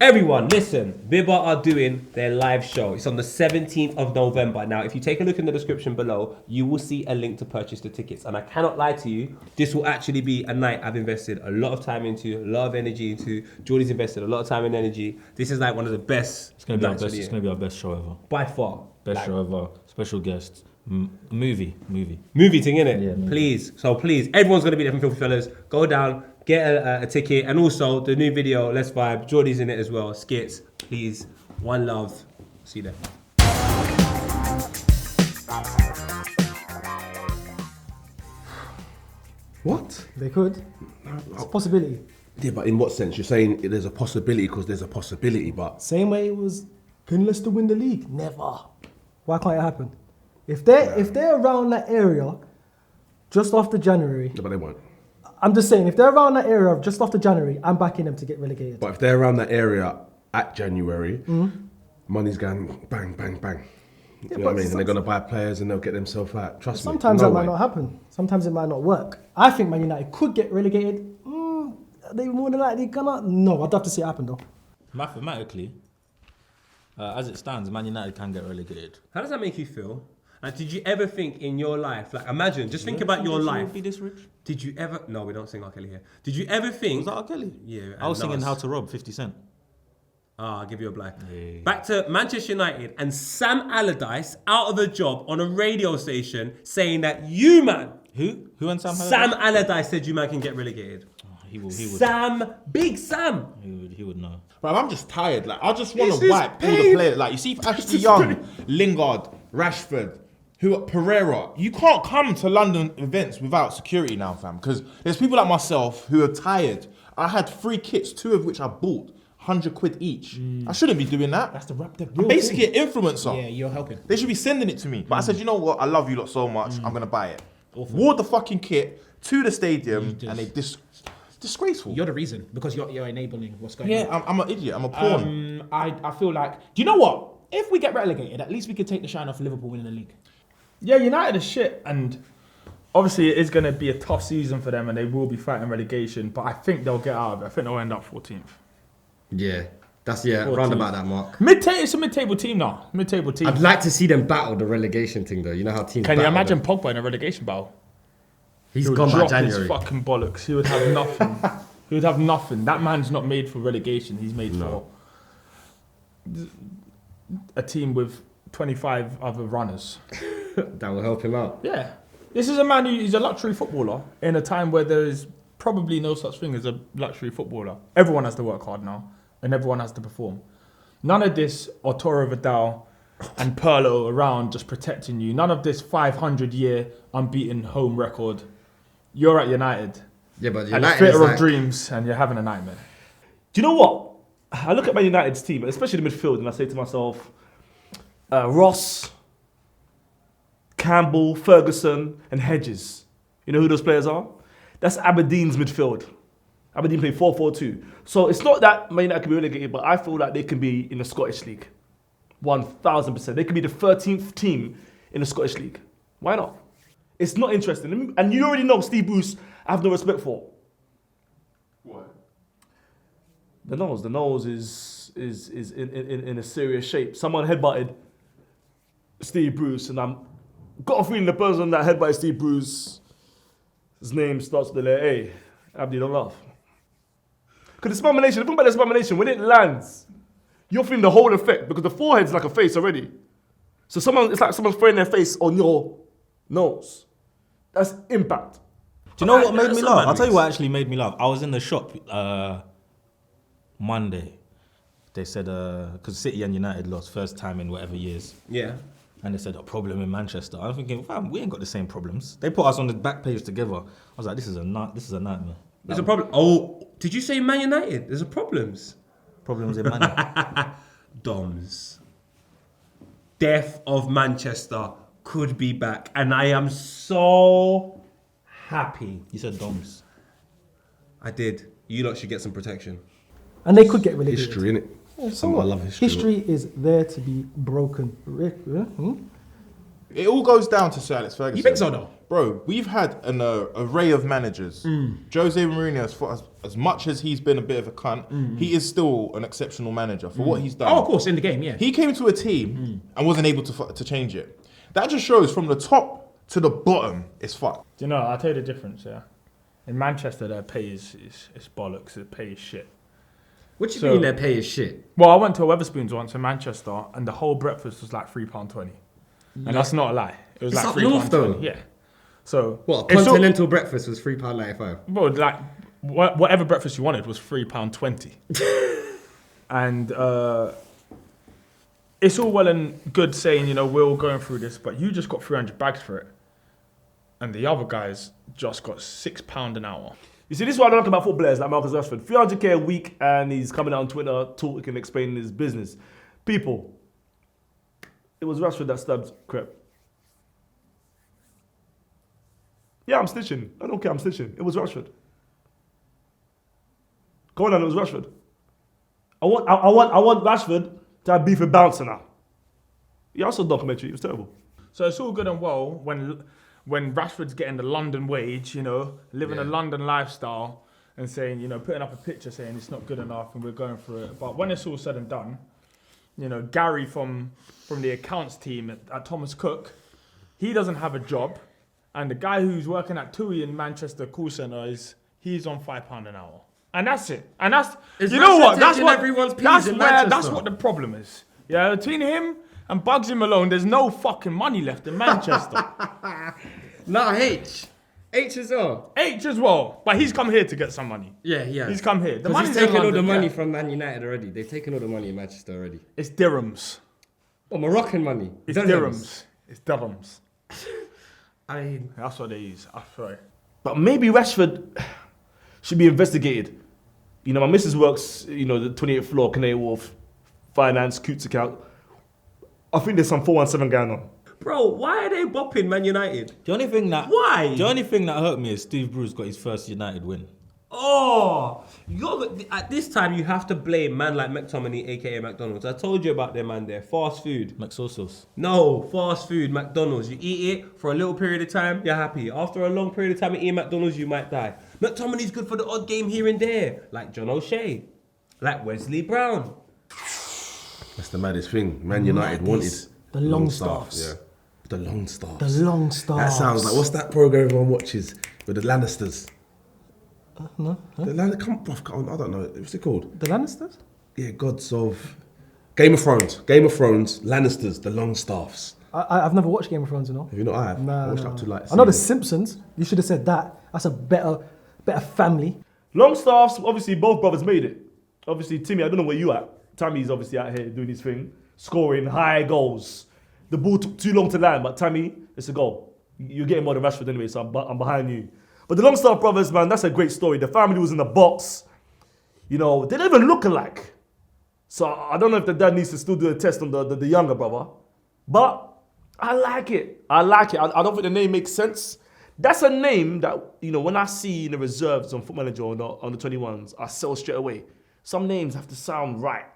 Everyone, listen. Bibba are doing their live show. It's on the 17th of November. Now, if you take a look in the description below, you will see a link to purchase the tickets. And I cannot lie to you, this will actually be a night I've invested a lot of time into, a lot of energy into. Geordie's invested a lot of time and energy. This is like one of the best. It's gonna be our best. It's gonna be our best show ever. By far. Best show ever. Special guests. Movie thing, innit? Yeah, please. So please, everyone's gonna be there from FilthyFellas. Go down, get a ticket, and also the new video, Let's Vibe. Geordie's in it as well. Skits, please. One love. See you there. What? They could. It's a possibility. Yeah, but in what sense? You're saying there's a possibility because there's a possibility, but... Same way it was, can Leicester win the league? Never. Why can't it happen? If they're around that area, just after January... No, but they won't. I'm just saying, if they're around that area of just after January, I'm backing them to get relegated. But if they're around that area at January, money's going bang, bang, bang. You know what I mean? And they're going to buy players and they'll get themselves out. Trust me. Sometimes that might not happen. Sometimes it might not work. I think Man United could get relegated. Are they more than likely gonna? No, I'd have to see it happen though. Mathematically, as it stands, Man United can get relegated. How does that make you feel? Like, did you ever think in your life, like imagine, just think about your life. Be this rich? Did you ever, no, we don't sing R. Kelly here. Did you ever think? Was that R. Kelly? Yeah. I was singing How to Rob, 50 Cent. I'll give you a blind. Yeah. Back to Manchester United and Sam Allardyce out of a job on a radio station saying that you, man. Who and Sam Allardyce? Sam Allardyce said you, man, can get relegated. He would. Sam, Big Sam. He would know. But I'm just tired. Like, I just want to wipe all the players. Like, you see Ashley Young, Lingard, Rashford, Pereira. You can't come to London events without security now, fam. Because there's people like myself who are tired. I had 3 kits, 2 of which I bought, 100 quid each. I shouldn't be doing that. That's the rap. I'm basically an influencer. Yeah, you're helping. They should be sending it to me. But I said, you know what? I love you lot so much. I'm going to buy it. Wore the fucking kit to the stadium and they disgraceful. You're the reason because you're enabling what's going on. Yeah, I'm an idiot. I'm a pawn. I feel like, do you know what? If we get relegated, at least we can take the shine off Liverpool winning the league. Yeah, United are shit, and obviously it is going to be a tough season for them, and they will be fighting relegation. But I think they'll get out of it. I think they'll end up 14th. Yeah, that's round about that mark. It's a mid-table team now. Mid-table team. I'd like to see them battle the relegation thing, though. You know how teams. Can you imagine Pogba in a relegation battle? He's he would gone by drop January. his fucking bollocks. He would have nothing. He would have nothing. That man's not made for relegation. He's made for a team with 25 other runners. That will help him out. Yeah. This is a man who's a luxury footballer in a time where there is probably no such thing as a luxury footballer. Everyone has to work hard now and everyone has to perform. None of this Arturo Vidal and Pirlo around just protecting you. None of this 500-year unbeaten home record. You're at United. Yeah, but At United the theatre is of dreams and you're having a nightmare. Do you know what? I look at Man United's team, especially the midfield, and I say to myself, Ross, Campbell, Ferguson, and Hedges. You know who those players are? That's Aberdeen's midfield. Aberdeen play 4-4-2. So it's not that Man United can be relegated, but I feel like they can be in the Scottish League. 1,000%. They could be the 13th team in the Scottish League. Why not? It's not interesting. And you already know Steve Bruce, I have no respect for. What? The nose is in a serious shape. Someone headbutted Steve Bruce, and I'm got a feeling the person that headbutted Steve Bruce, his name starts with the letter A. Abdi, don't laugh. Because the spammination, the thing about the spammination, when it lands, you're feeling the whole effect because the forehead's like a face already. So it's like someone's throwing their face on your nose. That's impact. Do you know what made me laugh? I'll tell you what actually made me laugh. I was in the shop Monday. They said, because City and United lost first time in whatever years. Yeah. And they said, a problem in Manchester. I'm thinking, fam, we ain't got the same problems. They put us on the back page together. I was like, this is a nightmare. There's a problem. Oh, did you say Man United? There's a problems. Problems in Man. Doms. Death of Manchester could be back. And I am so happy. You said Doms. I did. You lot should get some protection. And they could get relegated. History, innit? Yeah, so I love history. History is there to be broken. It all goes down to Sir Alex Ferguson. You think so, though? Bro, we've had an array of managers. Jose Mourinho, as much as he's been a bit of a cunt, he is still an exceptional manager for what he's done. Oh, of course, in the game, yeah. He came to a team and wasn't able to change it. That just shows from the top to the bottom, it's fucked. Do you know, I'll tell you the difference, yeah. In Manchester, their pay is bollocks. Their pay is shit. What do you mean their pay is shit? Well, I went to a Wetherspoons once in Manchester, and the whole breakfast was like £3.20. And that's not a lie. It was It's like up north, £3.20. though. Yeah. So What, a it's continental breakfast was £3.95? Well, like whatever breakfast you wanted was £3.20. And it's all well and good saying, you know, we're all going through this, but you just got 300 bags for it. And the other guys just got £6 an hour. You see, this is what I don't like about football players like Marcus Rashford. 300k a week, and he's coming out on Twitter talking and explaining his business. People, it was Rashford that stabbed Crep. Yeah, I'm stitching. I don't care, I'm stitching. It was Rashford. Go on, it was Rashford. I want Rashford to have beef with Bouncer now. Yeah, I saw the documentary. It was terrible. So it's all good and well when Rashford's getting the London wage, you know, living a London lifestyle and saying, you know, putting up a picture saying it's not good enough and we're going through it. But when it's all said and done, you know, Gary from the accounts team at Thomas Cook, he doesn't have a job. And the guy who's working at TUI in Manchester call centre he's on £5 an hour. And that's it. And that's, Is you know Rashford what? That's taking what, everyone's peas that's in where, that's Manchester? what the problem is. Yeah, between him and Bugsy Malone, there's no fucking money left in Manchester. Nah, H as well. H as well, but he's come here to get some money. Yeah, he has. He's come here. The Because money's he's in taken all the London, money yeah. from Man United already. They've taken all the money in Manchester already. It's dirhams. Oh, Moroccan money. It's Dirhams. dirhams. It's dirhams. I mean, That's what they use. I'm sorry. But maybe Rashford should be investigated. You know, my missus works, you know, the 28th floor, Canary Wharf, finance, Coots account. I think there's some 417 going on. Bro, why are they bopping Man United? The only thing that Why? The only thing that hurt me is Steve Bruce got his first United win. Oh, at this time you have to blame man like McTominay, aka McDonald's. I told you about their man there. Fast food. McSauce. No, fast food, McDonald's. You eat it for a little period of time, you're happy. After a long period of time eating McDonald's, you might die. McTominay's good for the odd game here and there, like John O'Shea, like Wesley Brown. That's the maddest thing. Man United wanted The Longstaffs. Yeah. The Longstaffs. The Longstaffs. That sounds like, what's that program everyone watches with the Lannisters? No. Huh? The I don't know. What's it called? The Lannisters? Yeah, gods of Game of Thrones. Game of Thrones. Lannisters. The Longstaffs. I've never watched Game of Thrones, you know. Have you not? I have. Nah, I watched nah. up to like. I know The season- Simpsons. You should have said that. That's a better family. Longstaffs, obviously both brothers made it. Obviously Timmy, I don't know where you at. Tammy's obviously out here doing his thing, scoring high goals. The ball took too long to land, but Tammy, it's a goal. You're getting more than Rashford anyway, so I'm behind you. But the Longstaff brothers, man, that's a great story. The family was in the box. You know, they don't even look alike. So I don't know if the dad needs to still do a test on the younger brother. But I like it. I don't think the name makes sense. That's a name that, you know, when I see in the reserves on Foot Manager or on the 21s, I sell straight away. Some names have to sound right.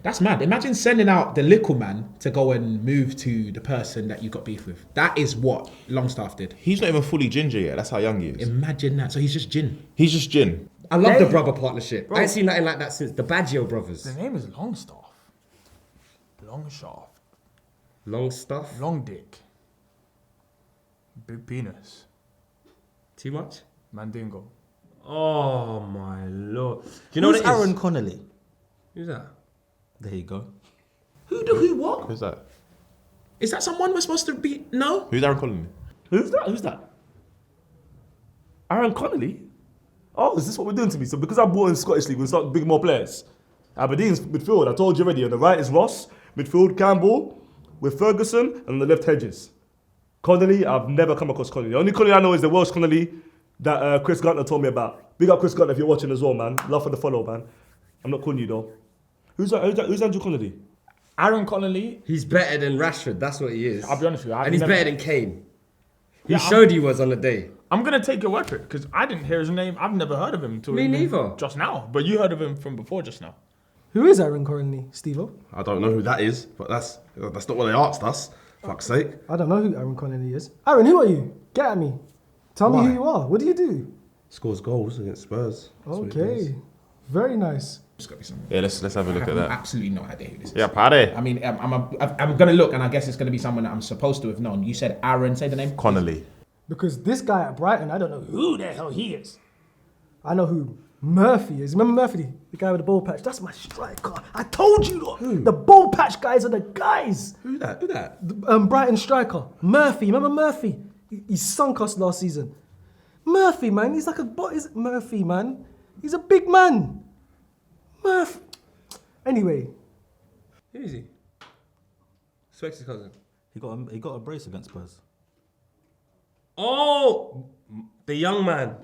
That's mad. Imagine sending out the little man to go and move to the person that you got beef with. That is what Longstaff did. He's not even fully ginger yet. That's how young he is. Imagine that. So he's just gin. He's just gin. I love the brother partnership. I ain't seen nothing like that since the Baggio brothers. The name is Longstaff. Long shaft. Long stuff. Long dick. Big penis. Too much? Mandingo. Oh my lord. Do you know Who's what it is? Aaron Connolly? Who's that? There you go. Who what? Who's that? Is that someone we're supposed to be? No? Who's Aaron Connolly? Who's that? Aaron Connolly? Oh, is this what we're doing to me? So because I brought in Scottish League, we'll start bringing more players. Aberdeen's midfield, I told you already. On the right is Ross. Midfield, Campbell. With Ferguson. And on the left, Hedges. Connolly, I've never come across Connolly. The only Connolly I know is the Welsh Connolly that Chris Gunter told me about. Big up Chris Gunter if you're watching as well, man. Love for the follow, man. I'm not calling you though. Who's Andrew Connolly? Aaron Connolly. He's better than Rashford, that's what he is. I'll be honest with you. And he's better than Kane. He Yeah, showed he was on the day. I'm going to take your word for it because I didn't hear his name. I've never heard of him until Me neither. just now. But you heard of him from before just now. Who is Aaron Connolly, Steve-O? I don't know who that is, but that's not what they asked us. Fuck's sake. I don't know who Aaron Connolly is. Aaron, who are you? Get at me. Tell me Why? who you are. What do you do? Scores goals against Spurs. That's what he does. Okay. Very nice. It's got to be someone. Yeah, let's have a look I at have that. absolutely no idea who this is. Yeah, Paddy. I mean, I'm going to look, and I guess it's going to be someone that I'm supposed to have known. You said Aaron. Say the name. Connolly. Because this guy at Brighton, I don't know who the hell he is. I know who Murphy is. Remember Murphy? The guy with the ball patch. That's my striker. I told you, look. The ball patch guys are the guys. Who that? Who that? Brighton striker. Murphy. Remember Murphy? He sunk us last season. Murphy, man. He's like a... Murphy, man. He's a big man. Murphy. Anyway. Who is he? Specs' cousin. He got a brace against Spurs. Oh, the young man.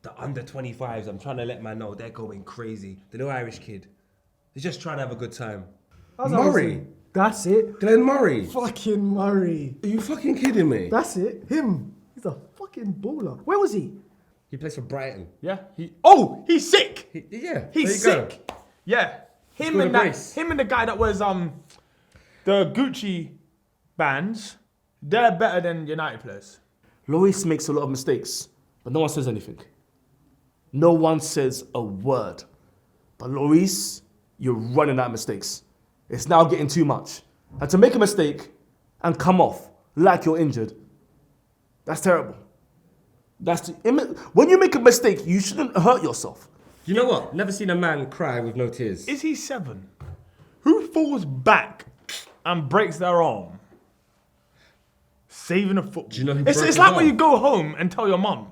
The under 25s. I'm trying to let man know they're going crazy. The little Irish kid. He's just trying to have a good time. Murray. That's it. Glenn Murray. Fucking Murray. Are you fucking kidding me? That's it. Him. He's a fucking baller. Where was he? He plays for Brighton. Yeah. He's sick. Yeah. He's there you go. sick. Yeah. Him got and a brace. him and the guy that was the Gucci bands. They're better than United players. Lloris makes a lot of mistakes, but no one says anything. No one says a word. But Lloris, you're running out of mistakes. It's now getting too much. And to make a mistake and come off like you're injured, that's terrible. When you make a mistake, you shouldn't hurt yourself. You know what? Never seen a man cry with no tears. Is he 7? Who falls back and breaks their arm? Saving a football. Do you know who It's broke his like when arm? you go home and tell your mum.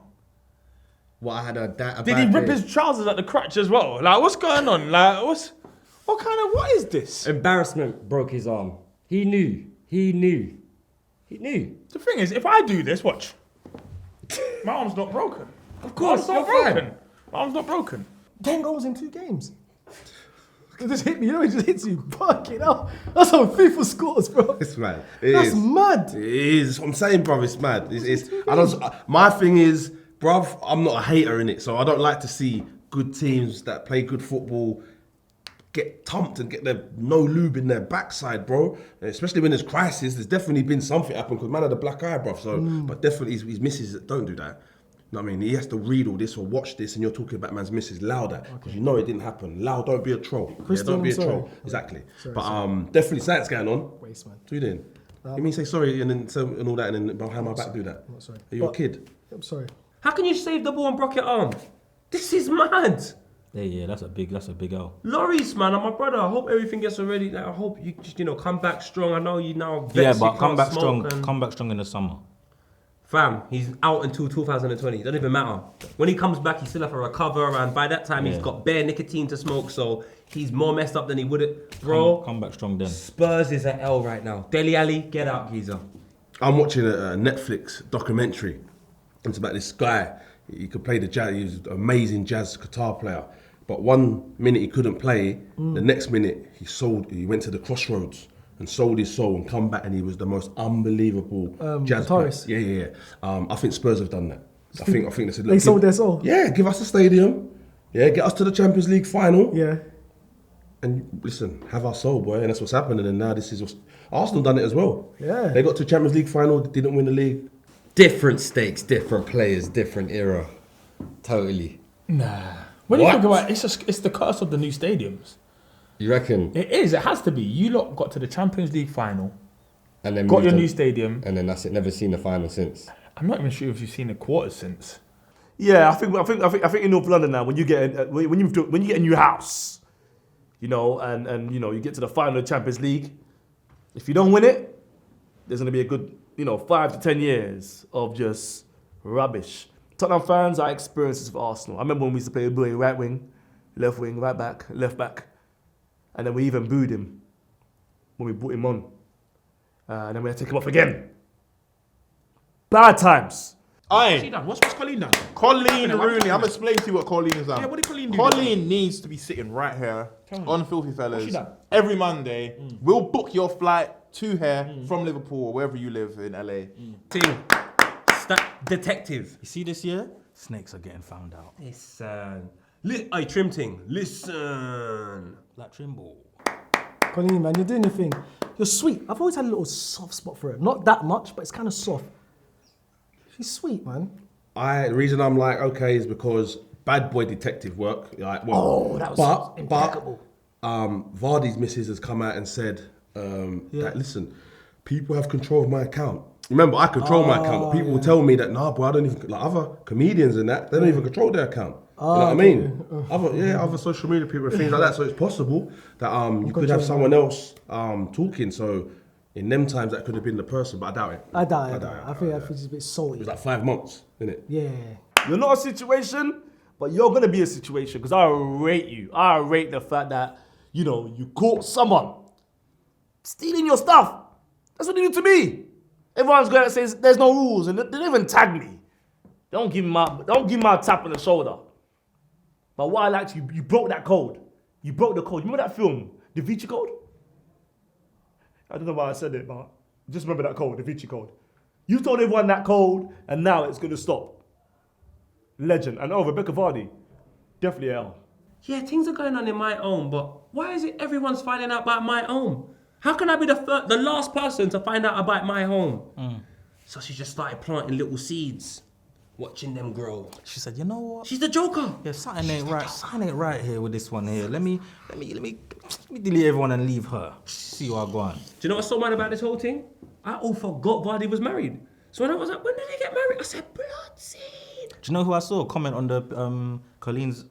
What, I had a Did he bad rip day. his trousers at the crotch as well? Like, what's going on? Like, what is this? Embarrassment broke his arm. He knew. The thing is, if I do this, watch. My arm's not broken. Of course, My arm's you're not fine. broken. My arm's not broken. 10 goals in 2 games. It just hit me. You know, it just hits you. Fucking hell. That's how FIFA scores, bro. It's mad. It That's is. mad. It is. I'm saying, bro, it's mad. My thing is, bruv, I'm not a hater in it, so I don't like to see good teams that play good football get thumped and get their no lube in their backside, bro. And especially when there's crisis, there's definitely been something happen because man had a black eye, bruv. So, but definitely his missus don't do that. You know what I mean? He has to read all this or watch this, and you're talking about man's missus louder because you know it didn't happen. Loud, don't be a troll. Christian, Don't be a I'm sorry. troll. Exactly. Sorry, But definitely something's going on. Waste, man. What are you doing? You mean say sorry and then and all that and then behind my back do that? not sorry. Are you a But- kid? I'm sorry. How can you save the ball and broke your arm? This is mad. Yeah, that's a big L. Lloris, man, I'm my brother. I hope everything gets already. Like, I hope you just, come back strong. I know you now. Vexed, Yeah, you but can't come back smoke strong. and- Come back strong in the summer. Fam, he's out until 2020. It doesn't even matter. When he comes back, he still have to recover, and by that time, he's Yeah. got bare nicotine to smoke, so he's more messed up than he would have. Bro, Come back strong then. Spurs is at L right now. Dele Alli, get out, geezer. I'm watching a Netflix documentary. It's about this guy. He could play the jazz. He was an amazing jazz guitar player. But 1 minute he couldn't play. The next minute he went to the crossroads and sold his soul and come back, and he was the most unbelievable jazz guitarist. player. Yeah. I think Spurs have done that. I think they said, They look, sold their soul. Yeah, give us a stadium. Yeah, get us to the Champions League final. Yeah. And listen, have our soul, boy, and that's what's happening. And now this is what's Arsenal done it as well. Yeah. They got to Champions League final, didn't win the league. Different stakes, different players, different era. Totally. Nah. When you think about it, it's the curse of the new stadiums. You reckon? It is. It has to be. You lot got to the Champions League final, And then got moved your on. new stadium. And then that's it. Never seen the final since. I'm not even sure if you've seen the quarters since. Yeah, I think in North London now, when you get when you get a new house, and you get to the final of the Champions League, if you don't win it, there's gonna be a good 5 to 10 years of just rubbish. Tottenham fans, I experienced this with Arsenal. I remember when we used to play Bowie right wing, right back, left back, and then we even booed him when we brought him on, and then we had to take him off again. Bad times. Aye. She done? What's Coleen done? Coleen Why Rooney, done I'm that? explaining to you what Coleen has done. Yeah, what did Coleen do Coleen needs to be sitting right here on Filthy What's Fellas she done? every Monday. We'll book your flight to here from Liverpool or wherever you live in LA. Team. Detective. You see this year? Snakes are getting found out. Listen. Trim ting. Listen. Like Trimble. Coleen, man, you're doing your thing. You're sweet. I've always had a little soft spot for her. Not that much, but it's kind of soft. She's sweet, man. The reason I'm like, okay, is because bad boy detective work. Like, well, that was impeccable. Vardy's missus has come out and said, that, listen, people have control of my account. Remember, I control my account, but people will tell me that, nah, bro, I don't even, like other comedians and that, they don't even control their account. You know what I mean? Other social media people and things like that. So it's possible that you could have someone else talking. So in them times, that could have been the person, but I doubt it. I doubt it. I think it's a bit It salty. was like 5 months, isn't it? Yeah. You're not a situation, but you're gonna be a situation because I rate you. I rate the fact that, you know, you caught someone stealing your stuff. That's what they do to me. Everyone's going to say there's no rules and they don't even tag me. They don't give me my tap on the shoulder. But what I liked, you broke that code. You broke the code. You remember that film, Da Vinci Code? I don't know why I said it, but just remember that code, Da Vinci Code. You told everyone that code, and now it's going to stop. Legend. And Rebekah Vardy, definitely L. Yeah, things are going on in my own, but why is it everyone's finding out about my own? How can I be the last person to find out about my home? So she just started planting little seeds, watching them grow. She said, you know what? She's the Joker. Yeah, something ain't right. Something ain't right here with this one here. Let me delete everyone and leave her. See what I go on. Do you know what's so mad about this whole thing? I all forgot Vardy was married. So when I was like, when did they get married? I said, blood seed. Do you know who I saw comment on the Colleen's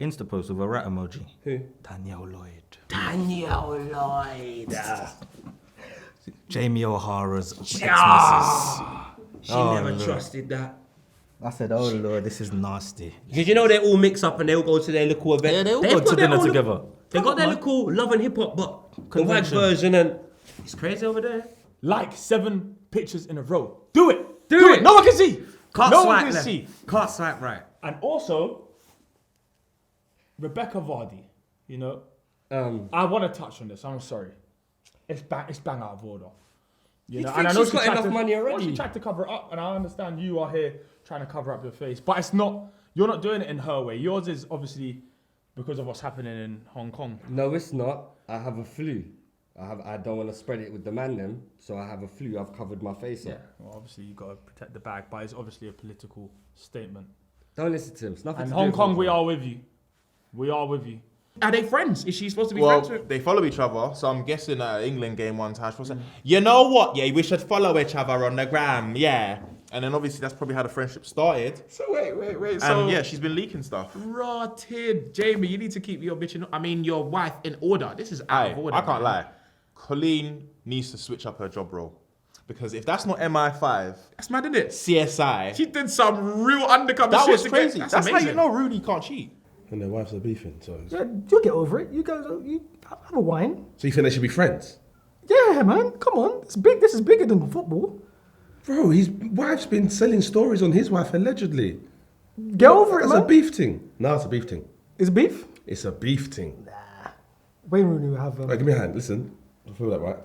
Insta post with a rat emoji? Who? Danielle Lloyd. Danielle Lloyd. Jamie O'Hara's ex-missus. She never trusted that. I said, oh Lord, this is nasty. Because you know they all mix up and they all go to their little event. Yeah, they all go to dinner together. They got their little love and hip hop, but the white version, and it's crazy over there. Like 7 pictures in a row. Do it. Do it. No one can see. Can't no swipe one can left. see. Can't swipe right. And also, Rebekah Vardy, you know, I want to touch on this. I'm sorry. It's bang out of order. You know, think and I know she's got tried enough money already? Well, she tried to cover it up, and I understand you are here trying to cover up your face, but it's not. You're not doing it in her way. Yours is obviously because of what's happening in Hong Kong. No, it's not. I have a flu. I don't want to spread it with the man them, so I have a flu. I've covered my face up. Well, obviously you got to protect the bag, but it's obviously a political statement. Don't listen to him. It's nothing And to Hong do with Kong, we are with you. We are with you. Are they friends? Is she supposed to be Well, friends with? they follow each other, so I'm guessing at an England game one time, she was saying, you know what, yeah, we should follow each other on the gram, yeah. And then obviously that's probably how the friendship started. So wait. And yeah, she's been leaking stuff. Rotted. Jamie, you need to keep your bitch your wife in order. This is out of order. I can't lie. Colleen needs to switch up her job role. Because if that's not MI5, That's mad, isn't it? CSI, She did some real undercover that shit was to crazy. Get, That's how amazing. you know Rooney can't cheat. And their wives are beefing. So Yeah, you'll get over it. You guys, you have a wine. you think they should be friends? Yeah, man. Come on. It's big. This is bigger than football. Bro, his wife's been selling stories on his wife allegedly. Get over it, It's man. a beef thing. No, it's a beef thing. It's beef. It's a beef thing. Wayne Rooney will have. Right, give me a hand. Listen. I feel that right.